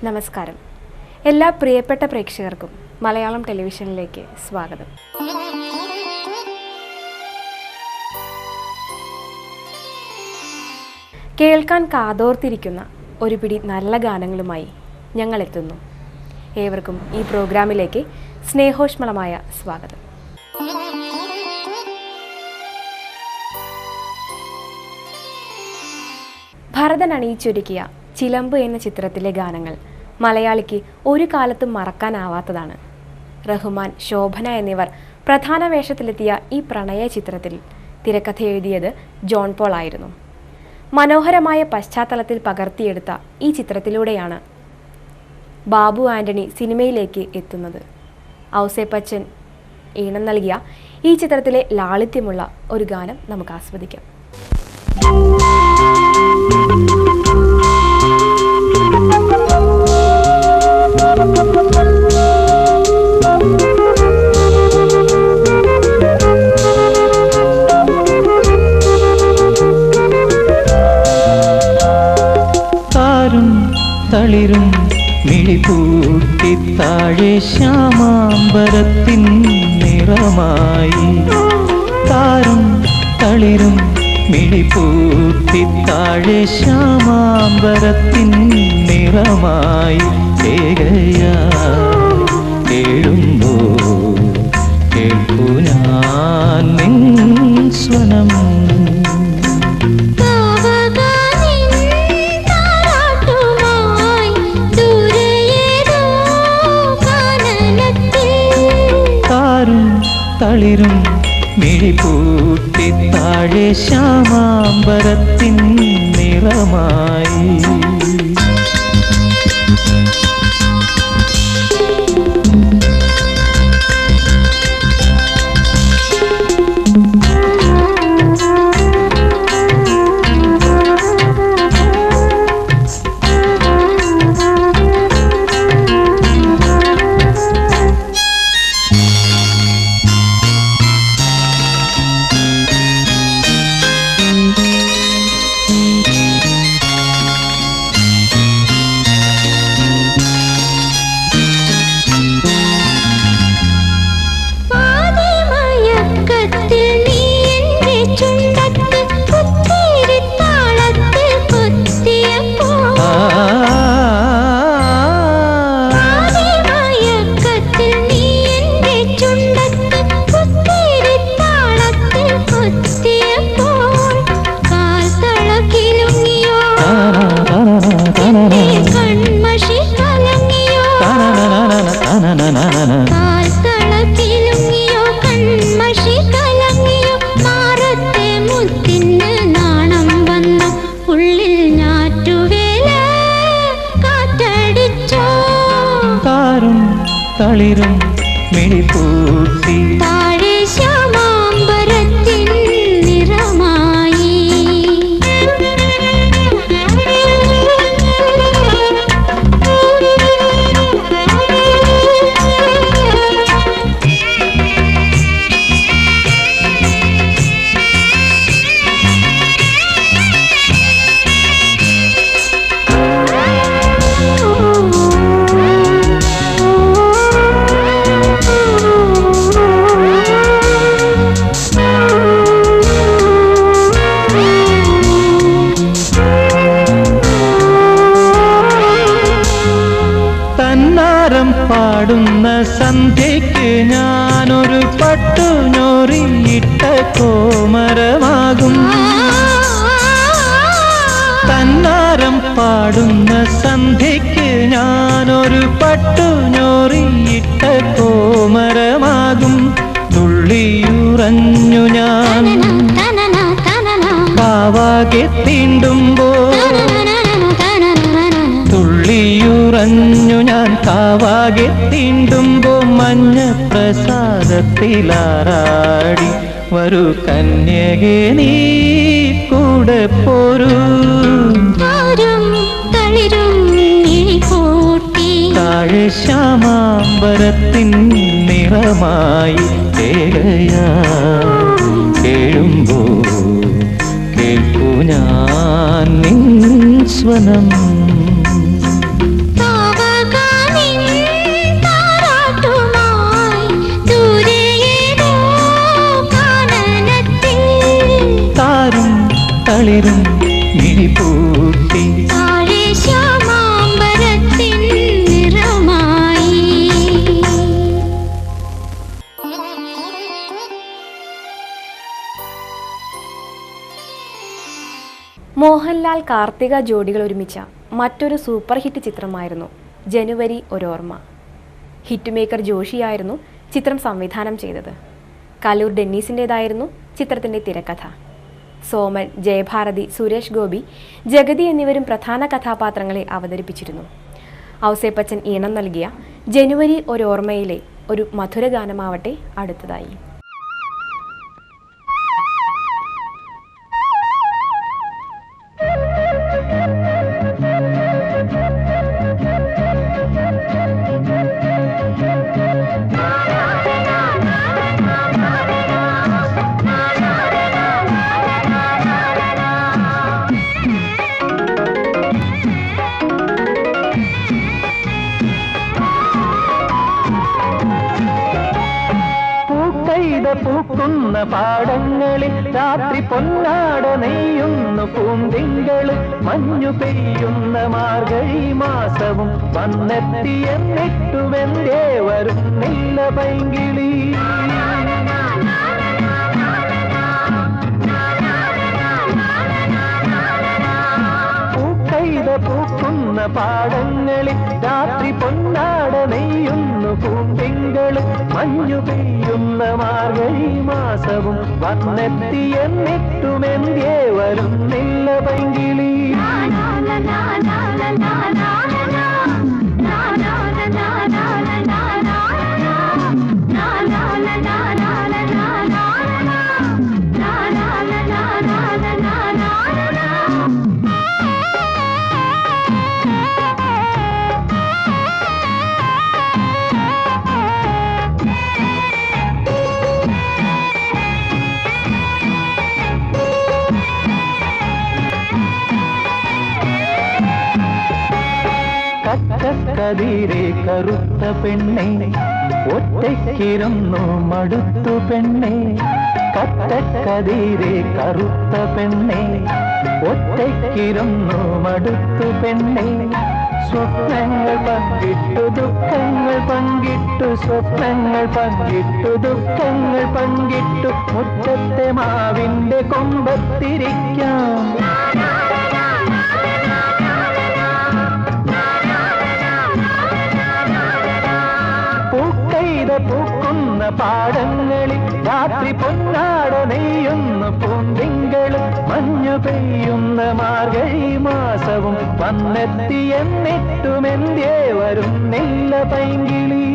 നമസ്കാരം. എല്ലാ പ്രിയപ്പെട്ട പ്രേക്ഷകർക്കും മലയാളം ടെലിവിഷനിലേക്ക് സ്വാഗതം. കേൾക്കാൻ കാതോർത്തിരിക്കുന്ന ഒരു പിടി നല്ല ഗാനങ്ങളുമായി ഞങ്ങൾ എത്തുന്നു. ഏവർക്കും ഈ പ്രോഗ്രാമിലേക്ക് സ്നേഹോഷ്മളമായ സ്വാഗതം. ഭരതൻ അണിയിച്ചൊരുക്കിയ ചിലമ്പ് എന്ന ചിത്രത്തിലെ ഗാനങ്ങൾ മലയാളിക്ക് ഒരു കാലത്തും മറക്കാനാവാത്തതാണ്. റഹ്മാൻ, ശോഭന എന്നിവർ പ്രധാന വേഷത്തിലെത്തിയ ഈ പ്രണയ ചിത്രത്തിൽ തിരക്കഥ എഴുതിയത് ജോൺ പോൾ ആയിരുന്നു. മനോഹരമായ പശ്ചാത്തലത്തിൽ പകർത്തിയെടുത്ത ഈ ചിത്രത്തിലൂടെയാണ് ബാബു ആൻ്റണി സിനിമയിലേക്ക് എത്തുന്നത്. ഔസേപ്പച്ചൻ ഈണം നൽകിയ ഈ ചിത്രത്തിലെ ലാളിത്യമുള്ള ഒരു ഗാനം നമുക്ക് ആസ്വദിക്കാം. തളിരും മിഴിപൂട്ടി താഴെ ശ്യാമാംബരത്തിൻ നിറമായി, താരും തളിരും മിഴിപൂട്ടി താഴെ ശ്യാമാംബരത്തിൻ നിറമായി കേഴുമ്പോ കേൾപ്പു ഞാൻ നിൻ സ്വനം. തളിരും മിഴിപൂട്ടി താഴെ ശ്യാമാംബരത്തിൻ നിറമായി. തളിരും മിഴിപൂട്ടി താഴെ ശ്യാമാംബരത്തിൻ നിറമായി. പാടുന്ന സന്ധ്യയ്ക്ക് ഞാനൊരു പട്ടുഞോറിയിട്ട കോമരമാകും. തന്നാരം പാടുന്ന സന്ധ്യയ്ക്ക് ഞാനൊരു പട്ടുഞോറിയിട്ട കോമരമാകും. തുള്ളിയുറഞ്ഞു ഞാൻ കാവാകെ തീണ്ടുമ്പോൾ, തുള്ളിയുറഞ്ഞു ഞാൻ കാവാകെ തീണ്ടുമ്പോ മഞ്ഞ പ്രസാദത്തിലാറാടി വരൂ കന്യകേ നീ കൂടെ പോരൂ. താഴെ ശ്യാമാംബരത്തിൻ നിറമായി കേഴുമ്പോ ഞാൻ നിൻ സ്വനം. താരും തളിരും മിഴിപൂട്ടി മോഹൻലാൽ കാർത്തിക ജോഡികൾ ഒരുമിച്ച മറ്റൊരു സൂപ്പർ ഹിറ്റ് ചിത്രമായിരുന്നു ജനുവരി ഒരോർമ്മ. ഹിറ്റ് മേക്കർ ജോഷിയായിരുന്നു ചിത്രം സംവിധാനം ചെയ്തത്. കലൂർ ഡെന്നീസിൻ്റേതായിരുന്നു ചിത്രത്തിൻ്റെ തിരക്കഥ. സോമൻ, ജയഭാരതി, സുരേഷ് ഗോപി, ജഗതി എന്നിവരും പ്രധാന കഥാപാത്രങ്ങളെ അവതരിപ്പിച്ചിരുന്നു. ഔസേപ്പച്ചൻ ഈണം നൽകിയ ജനുവരി ഒരോർമ്മയിലെ ഒരു മധുരഗാനമാവട്ടെ അടുത്തതായി. പൂക്കുന്ന പാടങ്ങളിൽ രാത്രി പൊന്നാട നെയ്യുന്നു പൂന്തിങ്കള്. മഞ്ഞു പെയ്യുന്ന മാർഗഴി മാസവും വന്നെത്തിയെന്നിട്ടുമെന്തേ വരുന്നില്ല പൈങ്കിളി. പൂക്കുന്ന പാടങ്ങളിൽ രാത്രി പൊന്നാട നെയ്യുന്നു പൂന്തിങ്കള്. മഞ്ഞു പെയ്യുന്ന മാർഗഴി മാസവും വന്നെത്തിയെന്നിട്ടുമെന്തേ വരുന്നില്ല പൈങ്കിളി. കതിരെ കറുത്ത പെണ്ണെ ഒറ്റയ്ക്കിരുന്നു മടുത്തു പെണ്ണെ. കതിരെ കറുത്ത പെണ്ണെ ഒറ്റയ്ക്കിരുന്നു മടുത്തു പെണ്ണെ. സ്വപ്നങ്ങൾ പങ്കിട്ടു ദുഃഖങ്ങൾ പങ്കിട്ടു, സ്വപ്നങ്ങൾ പങ്കിട്ടു ദുഃഖങ്ങൾ പങ്കിട്ടു. മുറ്റത്തെ മാവിന്റെ കൊമ്പത്തിരിക്കാം. പൂക്കുന്ന പാടങ്ങളിൽ രാത്രി പൊന്നാട നെയ്യുന്നു പൂന്തിങ്കള്. മഞ്ഞു പെയ്യുന്ന മാർഗഴി മാസവും വന്നെത്തിയെന്നിട്ടുമെന്തേ വരുന്നില്ല പൈങ്കിളി.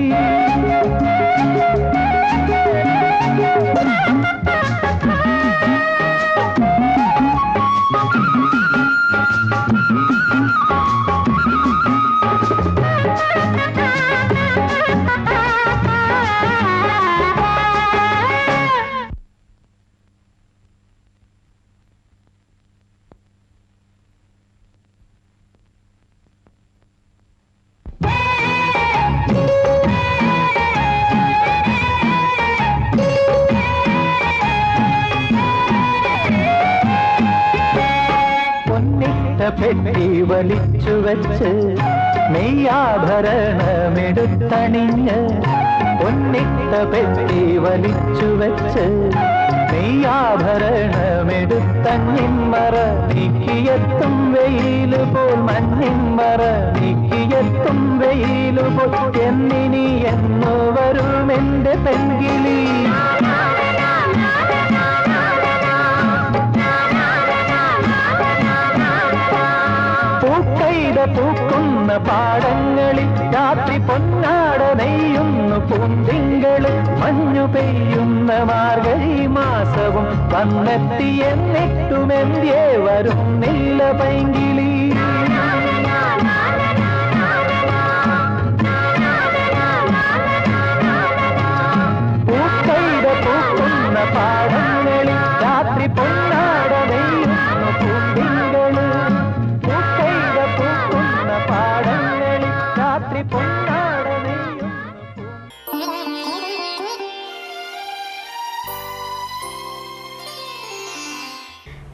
പെട്ടി വലിച്ചു വെച്ച് നെയ്യാഭരണമെടുത്തണിഞ്ഞ്. പൊന്നിട്ട പെട്ടി വലിച്ചു വെച്ച് നെയ്യാഭരണമെടുത്തഞ്ഞിന്മറ നീക്കിയെത്തും വെയില് പോൽ, മഞ്ഞിന്മറ നീക്കിയെത്തും വെയില് പോൽ. എന്നിനി എന്നു വരുമെന്റെ പെൺകിളി. പൂക്കുന്ന പാടങ്ങളിൽ രാത്രി പൊന്നാട നെയ്യുന്നു പൂന്തിങ്കള്. മഞ്ഞു പെയ്യുന്ന മാർഗഴി മാസവും വന്നെത്തിയെന്നിട്ടുമെന്തേ വരുന്നില്ല പൈങ്കിളി. പൂക്കുന്ന പാടങ്ങളിൽ രാത്രി പൊന്നാട നെയ്യുന്നു പൂന്തിങ്കള്.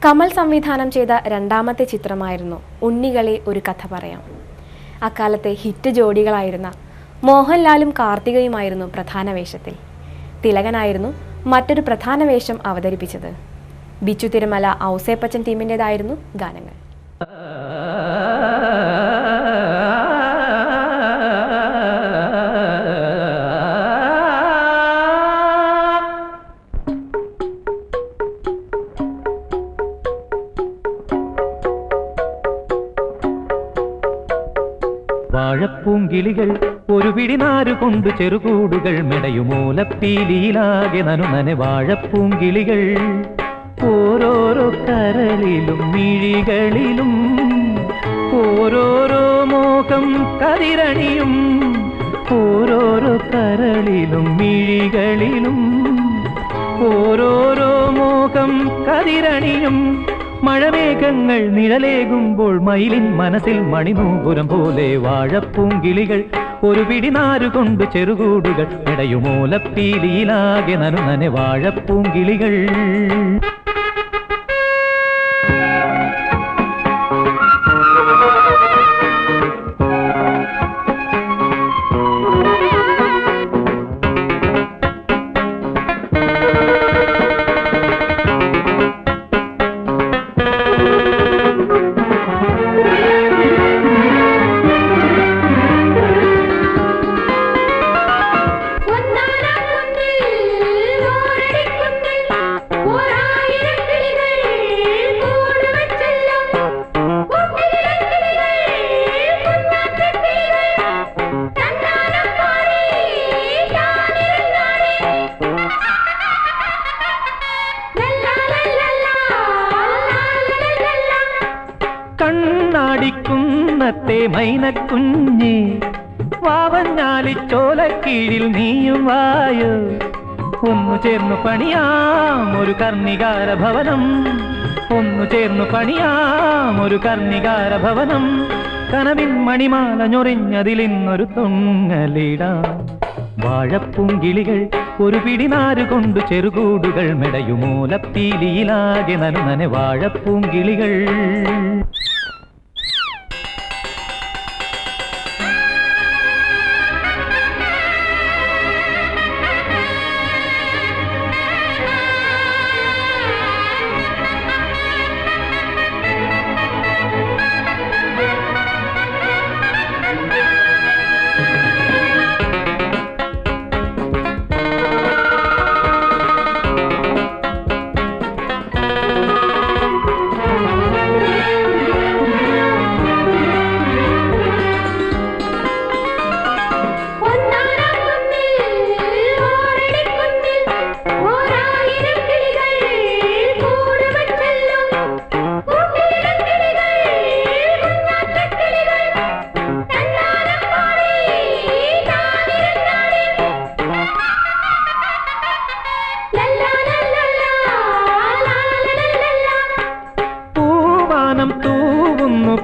കമൽ സംവിധാനം ചെയ്ത രണ്ടാമത്തെ ചിത്രമായിരുന്നു ഉണ്ണികളെ ഒരു കഥ പറയാം. അക്കാലത്തെ ഹിറ്റ് ജോഡികളായിരുന്ന മോഹൻലാലും കാർത്തികയുമായിരുന്നു പ്രധാന വേഷത്തിൽ. തിലകനായിരുന്നു മറ്റൊരു പ്രധാന വേഷം അവതരിപ്പിച്ചത്. ബിച്ചു തിരുമല, ഔസേപ്പച്ചൻ ടീമിൻ്റെതായിരുന്നു ഗാനങ്ങൾ. വാഴപ്പൂങ്കിളികൾ ഒരു പിടിനാരു കൊണ്ട് ചെറുകൂടുകൾ മെടയുമൂലപ്പീലിയിലാകെ നനുനനെ വാഴപ്പൂങ്കിളികൾ ഓരോരോ കരളിലും മിഴികളിലും ഓരോരോ മോഹം കതിരണിയും ഓരോരോ കരളിലും മിഴികളിലും ഓരോരോ മോഹം കതിരണിയും മഴമേഘങ്ങൾ നിഴലേകുമ്പോൾ മയിലിൻ മനസ്സിൽ മണിനൂപുരം പോലെ വാഴപ്പൂങ്കിളികൾ ഒരു പിടിനാരു കൊണ്ട് ചെറുകൂടുകൾ ഇടയുമൂലപ്പീലിയിലാകെ നനുനനെ വാഴപ്പൂങ്കിളികൾ. കണ്ണാടിക്കുന്നത്തെ മൈനക്കുഞ്ഞ് വാവഞ്ഞാലിച്ചോലക്കീഴിൽ നീയും വായോ ഒന്നു ചേർന്നു പണിയാം ഒരു കർണികാര ഭവനം ഒന്നു ചേർന്നു പണിയാം ഒരു കർണികാര ഭവനം കനവിൻ മണിമാല ഞൊറിഞ്ഞതിലിന്നൊരു തൊങ്ങലിടാം വാഴപ്പൂങ്കിളികൾ ഒരു പിടിനാരു കൊണ്ട് ചെറുകൂടുകൾ മെടയുമൂലപ്പീലിയിലാകെ നനുനനെ വാഴപ്പൂങ്കിളികൾ.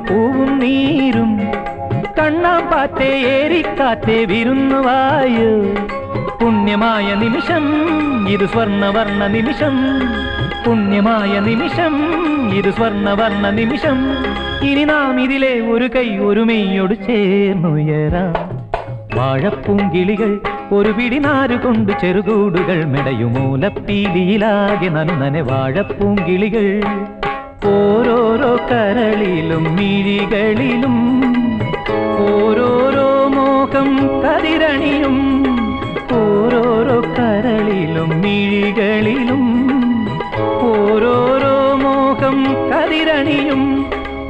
പൂവും നീരും കണ്ണാമ്പാറ്റേ ഏരിക്കാറ്റേ വിരുന്നുവായോ പുണ്യമായ നിമിഷം ഇത് സ്വർണ്ണവർണ്ണ നിമിഷം പുണ്യമായ നിമിഷം ഇത് സ്വർണ്ണവർണ്ണ നിമിഷം ഇനി നാം ഇതിലെ ഒരു കൈ ഒരു മെയ്യോട് ചേർന്നുയരാം വാഴപ്പൂങ്കിളികൾ ഒരു പിടിനാരു കൊണ്ട് ചെറുകൂടുകൾ മെടയുമൂലപ്പീലിയിലാകെ നനുനനെ വാഴപ്പൂങ്കിളികൾ ഓരോരോ കരളിലും മിഴികളിലും ഓരോരോ മോഹം കതിരണിയും ഓരോരോ കരളിലും മിഴികളിലും ഓരോരോ മോഹം കതിരണിയും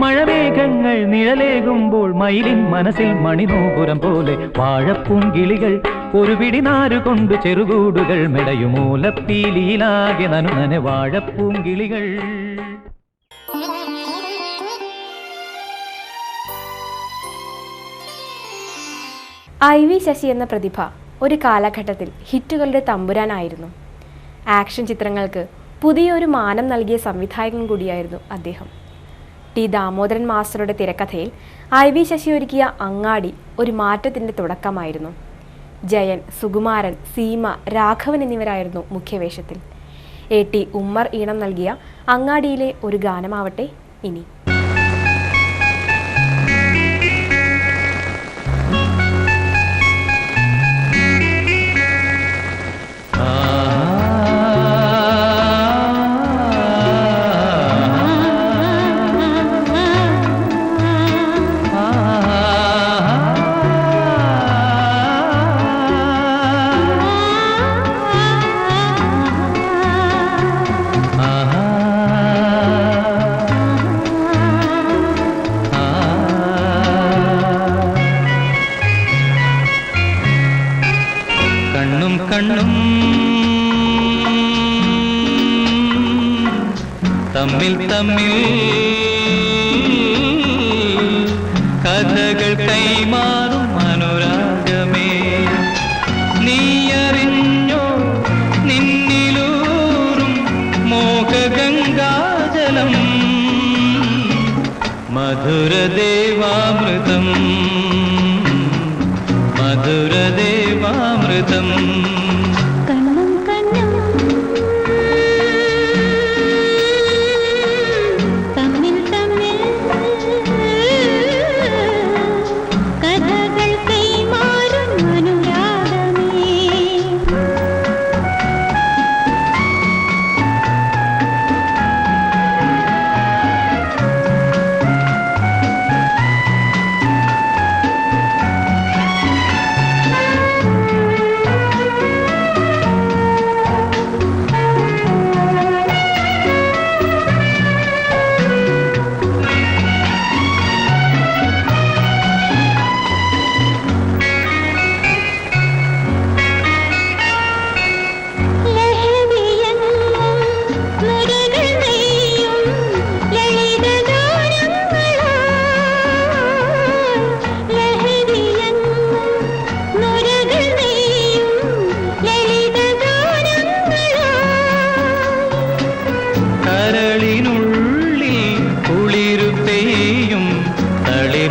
മഴമേഘങ്ങൾ നിഴലേകുമ്പോൾ മയിലിൻ മനസ്സിൽ മണിനൂപുരം പോലെ വാഴപ്പൂങ്കിളികൾ ഒരു പിടിനാരു കൊണ്ട് ചെറുകൂടുകൾ മെടയുമൂലപ്പീലിയിലാകെ നനുനനെ വാഴപ്പൂങ്കിളികൾ. IV ശശി എന്ന പ്രതിഭ ഒരു കാലഘട്ടത്തിൽ ഹിറ്റുകളുടെ തമ്പുരാനായിരുന്നു. ആക്ഷൻ ചിത്രങ്ങൾക്ക് പുതിയൊരു മാനം നൽകിയ സംവിധായകൻ കൂടിയായിരുന്നു അദ്ദേഹം. ടി ദാമോദരൻ മാസ്റ്ററുടെ തിരക്കഥയിൽ IV ശശി ഒരുക്കിയ അങ്ങാടി ഒരു മാറ്റത്തിൻ്റെ തുടക്കമായിരുന്നു. ജയൻ, സുകുമാരൻ, സീമ, രാഘവൻ എന്നിവരായിരുന്നു മുഖ്യവേഷത്തിൽ. AT ഉമ്മർ ഈണം നൽകിയ അങ്ങാടിയിലെ ഒരു ഗാനമാവട്ടെ ഇനി. കണ്ണും തമ്മിൽ തമ്മിൽ കഥകൾ കൈമാറും അനുരാഗമേ, നീയറിഞ്ഞോ നിന്നിലൂറും മോഹഗംഗാജലം, മധുരദേവാമൃതം മധുരദേവാമൃതം.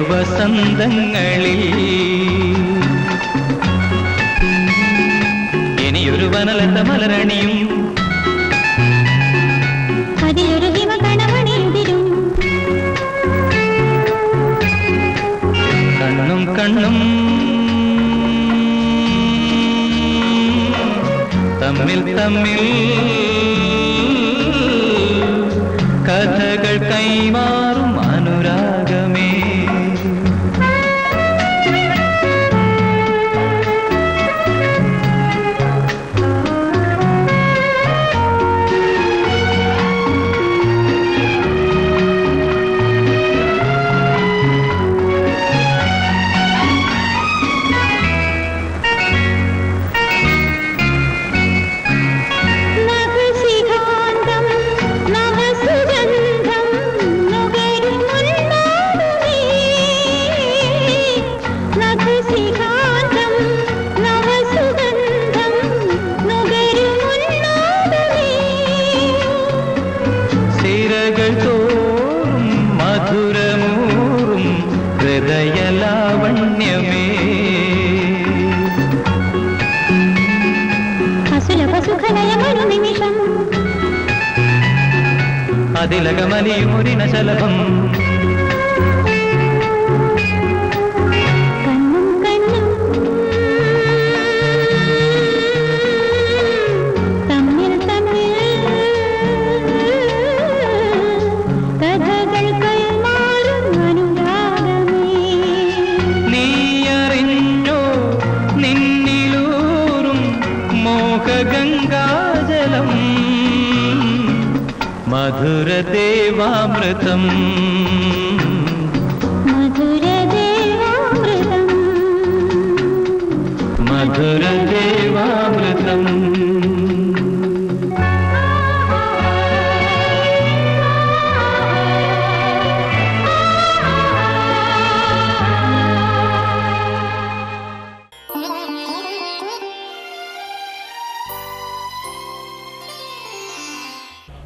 വസന്തങ്ങളിൽ ഇനിയൊരു വനലത മലരണിയും അതിലൊരു ഹിമകണമണിയുതിരും. കണ്ണും കണ്ണും തമ്മിൽ തമ്മിൽ കഥകൾ കൈമാറും അനുരാഗമേ. അതിലകമലിയുമൊരിന ശലഭം കണ്ണും കണ്ണും തമ്മിൽ തമ്മിൽ കഥകൾ കൈമാറും അനുരാഗമേ. നീയറിഞ്ഞോ നിന്നിലൂറും മോഹഗംഗാജലം മധുരദേവാമൃതം മധുരദേവാമൃതം മധുരദേവാമൃതം.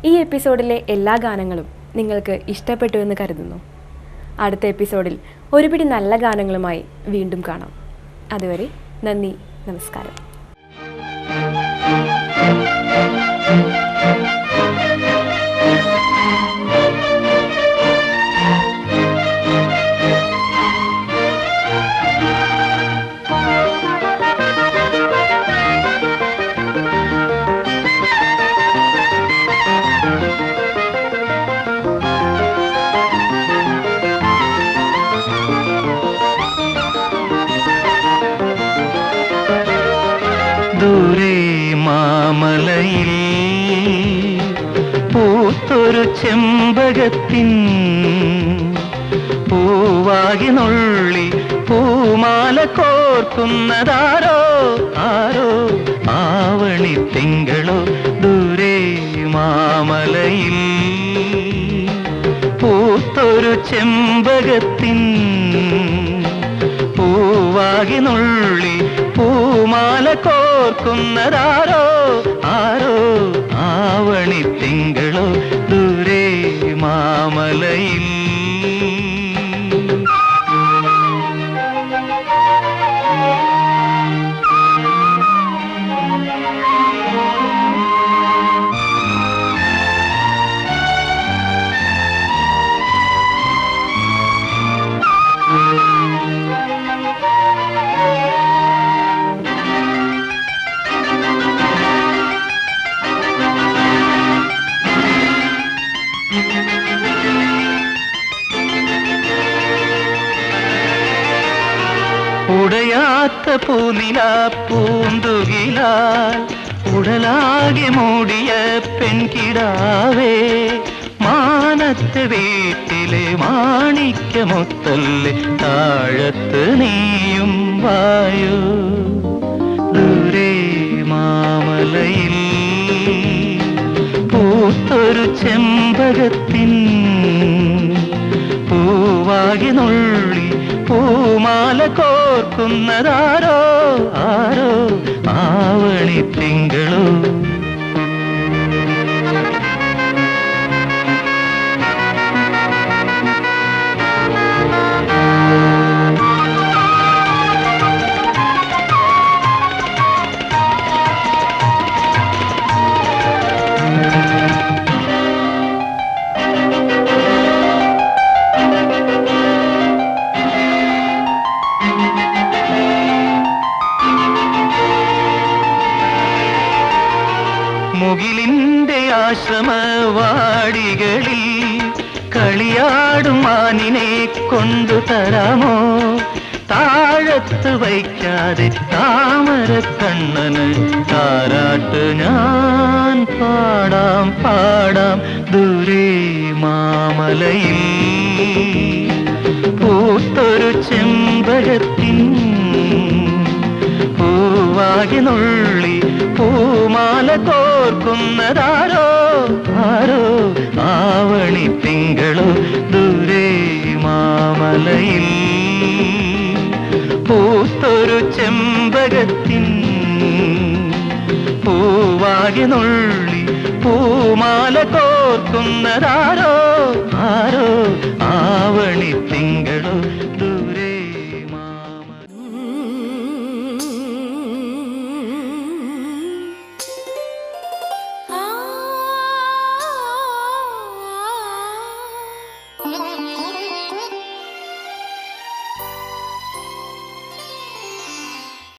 ഈ എപ്പിസോഡിലെ എല്ലാ ഗാനങ്ങളും നിങ്ങൾക്ക് ഇഷ്ടപ്പെട്ടു എന്ന് കരുതുന്നു. അടുത്ത എപ്പിസോഡിൽ ഒരുപിടി നല്ല ഗാനങ്ങളുമായി വീണ്ടും കാണാം. അതുവരെ നന്ദി, നമസ്കാരം. പൂത്തൊരു ചെമ്പകത്തിൻ പൂവാകി നുള്ളി പൂമാല കോർക്കുന്നതാരോ ആരോ ആവണി തിങ്കളോ ദൂരെ മാമലയിൽ പൂത്തൊരു ചെമ്പകത്തിൻ പൂവാകി നുള്ളി പൂമാല കോർക്കുന്നതാരോ ആരോ ആവണി തിങ്കളോ ദൂരെ മാമലയിൽ. ഉടയാത്ത പൂനില പൂന്തുകിലാൽ ഉടലാകെ മൂടിയ പെൺകിടാവേ മാനത്തെ വീട്ടിലെ മാണിക്യമുത്തല്ലേ താഴത്ത് നീയും വായു ദൂരെ മാമലയിൽ പൂത്തൊരു ചെമ്പകത്തിൻ പൂവാകി നുള്ളി പൂമാല കോർക്കുന്നതാരോ ആരോ ആവണി തിങ്കളോ. മുകിലിന്റെ ആശ്രമവാടികളിൽ കളിയാടും മാനിനെ കൊണ്ടു തരാമോ താഴത്ത് വയ്ക്കാതെ താമര കണ്ണന് താരാട്ട് ഞാൻ പാടാം പാടാം ദൂരെ മാമലയിൽ പൂത്തൊരു ചെമ്പകത്തിൻ പൂവാകി നുള്ളി പൂമാല കോർക്കുന്നതാരോ ആരോ ആവണി തിങ്കളോ ദൂരെ മാമലയിൽ പൂത്തൊരു ചെമ്പകത്തിൻ പൂവാകി നുള്ളി പൂമാല കോർക്കുന്നതാരോ ആരോ ആവണി തിങ്കളോ ദൂരെ ആ